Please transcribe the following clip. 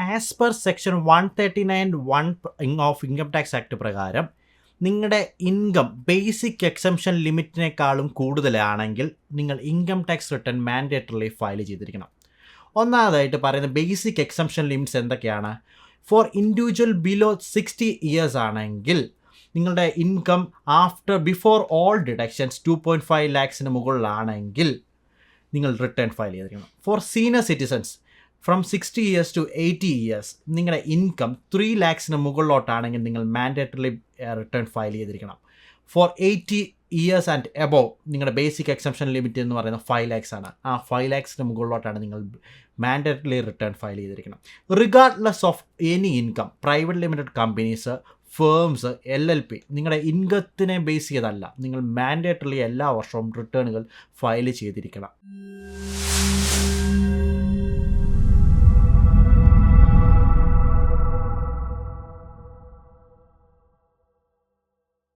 As per section 139(1) of income tax act പ്രകാരം നിങ്ങളുടെ income basic exemption ലിമിറ്റിനേക്കാളും കൂടുതലാണെങ്കിൽ നിങ്ങൾ income tax return mandatorily file ചെയ്തിരിക്കണം. ഒന്നാമതായിട്ട് പറയുന്ന ബേസിക് എക്സംഷൻ ലിമിറ്റ്സ് എന്തൊക്കെയാണ്? ഫോർ ഇൻഡിവിജ്വൽ ബിലോ 60 ഇയേഴ്സ് ആണെങ്കിൽ നിങ്ങളുടെ income before all deductions 2.5 lakhs മുകളിലാണെങ്കിൽ നിങ്ങൾ റിട്ടേൺ ഫയൽ ചെയ്തിരിക്കണം. For senior citizens from 60 years to 80 years നിങ്ങളുടെ ഇൻകം 3 lakhs മുകളിലോട്ടാണെങ്കിൽ നിങ്ങൾ മാൻഡേറ്ററിലി റിട്ടേൺ ഫയൽ ചെയ്തിരിക്കണം. ഫോർ 80 years ആൻഡ് എബോവ് നിങ്ങളുടെ ബേസിക് എക്സംഷൻ ലിമിറ്റ് എന്ന് പറയുന്നത് 5 lakhs ആണ്. ആ 5 lakhs മുകളിലോട്ടാണ് നിങ്ങൾ മാൻഡേറ്ററിലി റിട്ടേൺ ഫയൽ ചെയ്തിരിക്കണം. Regardless of any income, private limited companies, firms, LLP നിങ്ങളുടെ ഇൻകത്തിനെ ബേസ് ചെയ്തല്ല, നിങ്ങൾ മാൻഡേറ്ററിലി എല്ലാ വർഷവും റിട്ടേണുകൾ ഫയൽ ചെയ്തിരിക്കണം.